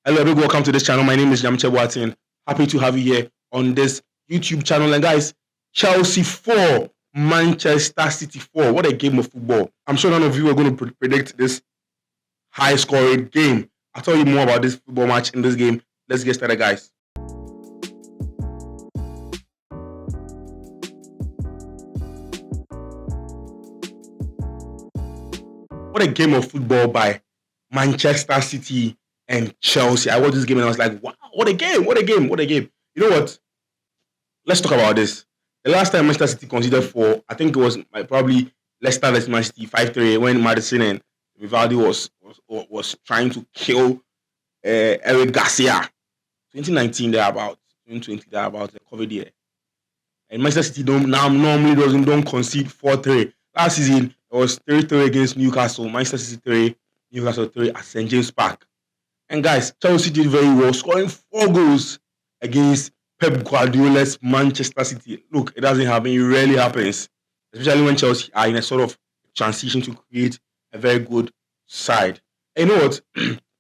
Hello, everyone. Welcome to this channel. My name is Yamche Watin. Happy to have you here on this YouTube channel. And guys, Chelsea 4, Manchester City 4. What a game of football. I'm sure none of you are going to predict this high scoring game. I'll tell you more about this football match in this game. Let's get started, guys. What a game of football by Manchester City and Chelsea. I watched this game and I was like, wow, what a game, what a game, what a game. You know what? Let's talk about this. The last time Manchester City conceded 4, I think it was probably Leicester versus Man City 5-3 when Madison and Vivaldi was trying to kill Eric Garcia. 2019 thereabout, 2020 thereabout, the COVID year. And Manchester City normally don't concede 4-3. Last season it was 3-3 against Newcastle. Manchester City 3, Newcastle 3 at St James Park. And guys, Chelsea did very well, scoring 4 goals against Pep Guardiola's Manchester City. Look, it doesn't happen. It rarely happens, especially when Chelsea are in a sort of transition to create a very good side. And you know what?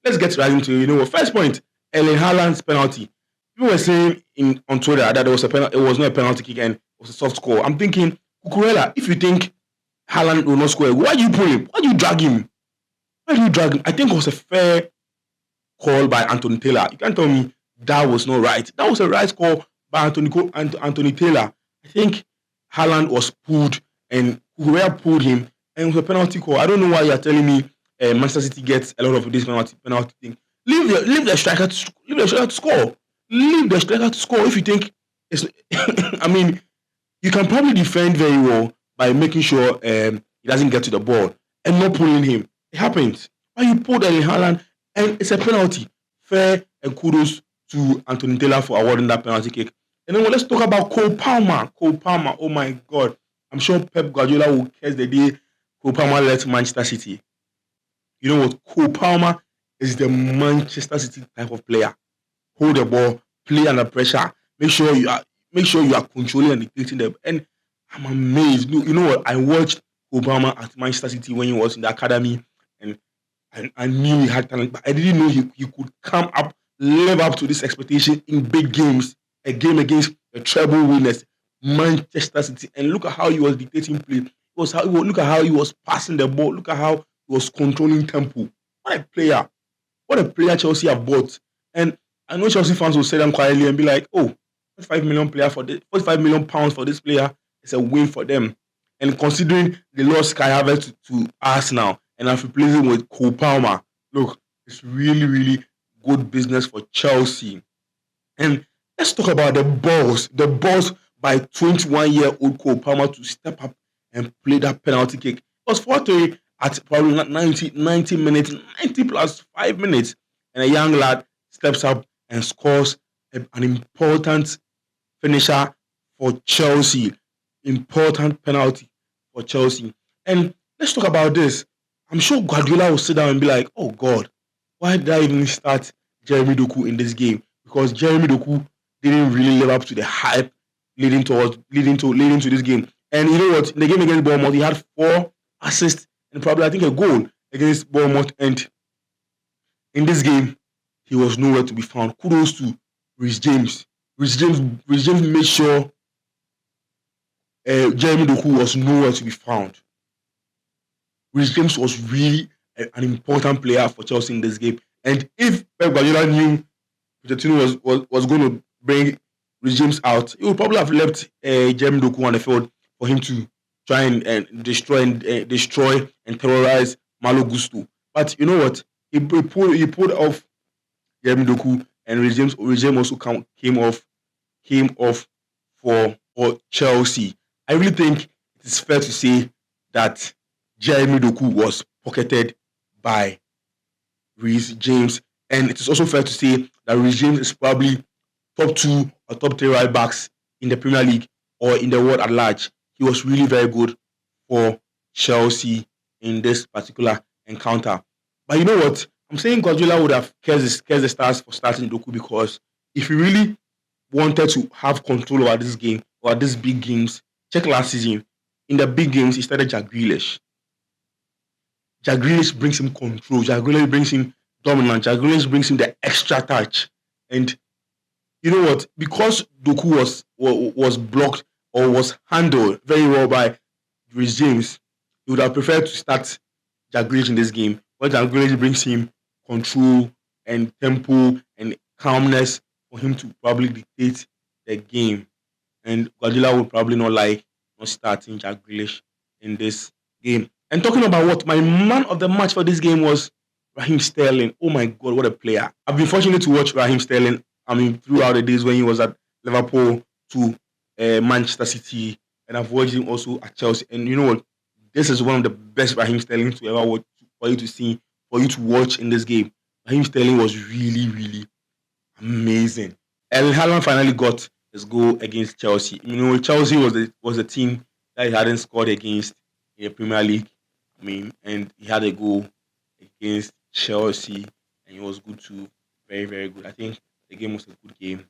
Let's get right into it. You know what? First point, Erling Haaland's penalty. People were saying on Twitter that it was not a penalty kick and it was a soft score. I'm thinking, Cucurella, if you think Haaland will not score, why do you pull him? Why do you drag him? Why do you drag him? I think it was a fair call by Anthony Taylor. You can't tell me that was not right. That was a right call by Anthony Taylor. I think Haaland was pulled and whoever pulled him, and it was a penalty call. I don't know why you're telling me Manchester City gets a lot of this penalty thing. Leave the striker to score. Leave the striker to score if you think it's. I mean, you can probably defend very well by making sure he doesn't get to the ball and not pulling him. It happens. But you pulled Erling Haaland and it's a penalty. Fair and kudos to Anthony Taylor for awarding that penalty kick. And then let's talk about Cole Palmer. Cole Palmer, oh my God. I'm sure Pep Guardiola will catch the day Cole Palmer left Manchester City. You know what? Cole Palmer is the Manchester City type of player. Hold the ball, play under pressure, make sure you are controlling and dictating them. And I'm amazed. You know what? I watched Cole Palmer at Manchester City when he was in the academy, and I knew he had talent, but I didn't know he could come up, live up to this expectation in big games. A game against the treble winners, Manchester City, and look at how he was dictating play. Look at how he was passing the ball. Look at how he was controlling tempo. What a player! What a player Chelsea have bought. And I know Chelsea fans will say them quietly and be like, "Oh, 45 million player for this, 45 million pounds for this player is a win for them." And considering they lost Kai Havertz to Arsenal and have replaced him with Cole Palmer, look, it's really, really good business for Chelsea. And let's talk about the balls. The balls by 21-year-old Cole Palmer to step up and play that penalty kick. It was 4-3 at probably 90 minutes, 90 plus 5 minutes. And a young lad steps up and scores an important finisher for Chelsea. Important penalty for Chelsea. And let's talk about this. I'm sure Guardiola will sit down and be like, oh God, why did I even start Jeremy Doku in this game? Because Jeremy Doku didn't really live up to the hype leading to this game. And you know what? In the game against Bournemouth, he had 4 assists and probably I think a goal against Bournemouth. And in this game, he was nowhere to be found. Kudos to Reece James. Reece James made sure Jeremy Doku was nowhere to be found. Reece James was really an important player for Chelsea in this game. And if Pep Guardiola knew Pochettino was going to bring Reece James out, he would probably have left Jeremy Doku on the field for him to try and destroy and terrorize Malo Gusto. But you know what? He pulled off Jeremy Doku, and Reece James also came off for Chelsea. I really think it is fair to say that Jeremy Doku was pocketed by Reece James, and it is also fair to say that Reece James is probably top 2 or top 3 right backs in the Premier League or in the world at large. He was really very good for Chelsea in this particular encounter. But you know what? I'm saying Guardiola would have cursed the stars for starting Doku, because if he really wanted to have control over this game or these big games, check last season. In the big games, he started Jack Grealish. Jack Grealish brings him control. Jack Grealish brings him dominant. Jack Grealish brings him the extra touch. And you know what? Because Doku was blocked or was handled very well by Rhys James, he would have preferred to start Jack Grealish in this game. But Jack Grealish brings him control and tempo and calmness for him to probably dictate the game. And Guardiola would probably not like not starting Jack Grealish in this game. And talking about what my man of the match for this game was Raheem Sterling. Oh my God, what a player! I've been fortunate to watch Raheem Sterling. I mean, throughout the days when he was at Liverpool to Manchester City, and I've watched him also at Chelsea. And you know what? This is one of the best Raheem Sterling to ever watch, for you to see, for you to watch in this game. Raheem Sterling was really, really amazing. And Haaland finally got his goal against Chelsea. You know, Chelsea was the team that he hadn't scored against in the Premier League. I mean, and he had a goal against Chelsea, and it was good too. Very, very good. I think the game was a good game.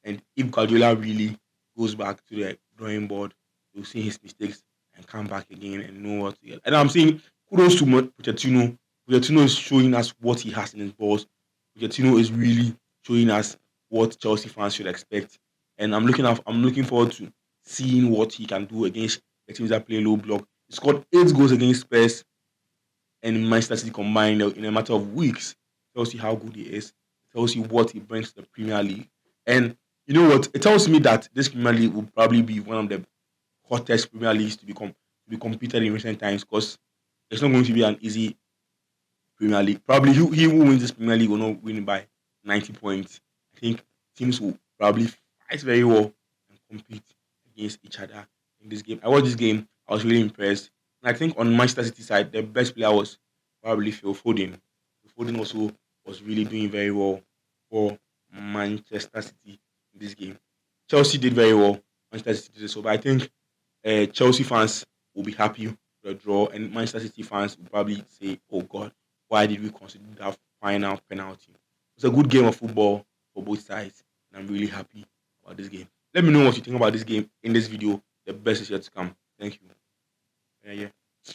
And if Guardiola really goes back to the drawing board, you'll see his mistakes and come back again and know what to get. And I'm saying kudos to Pochettino. Pochettino is showing us what he has in his balls. Pochettino is really showing us what Chelsea fans should expect. And I'm looking forward to seeing what he can do against the teams that play low block. He scored 8 goals against Spurs and Manchester City combined in a matter of weeks. Tells you how good he is. Tells you what he brings to the Premier League. And you know what? It tells me that this Premier League will probably be one of the hottest Premier Leagues to be competed in recent times, because it's not going to be an easy Premier League. Probably he who wins this Premier League will not win by 90 points. I think teams will probably fight very well and compete against each other in this game. I watched this game. I was really impressed. And I think on Manchester City side, the best player was probably Phil Foden. Phil Foden also was really doing very well for Manchester City in this game. Chelsea did very well. Manchester City did so, but I think Chelsea fans will be happy with the draw, and Manchester City fans will probably say, "Oh God, why did we consider that final penalty?" It's a good game of football for both sides, and I'm really happy about this game. Let me know what you think about this game in this video. The best is yet to come. Thank you. Yeah, yeah.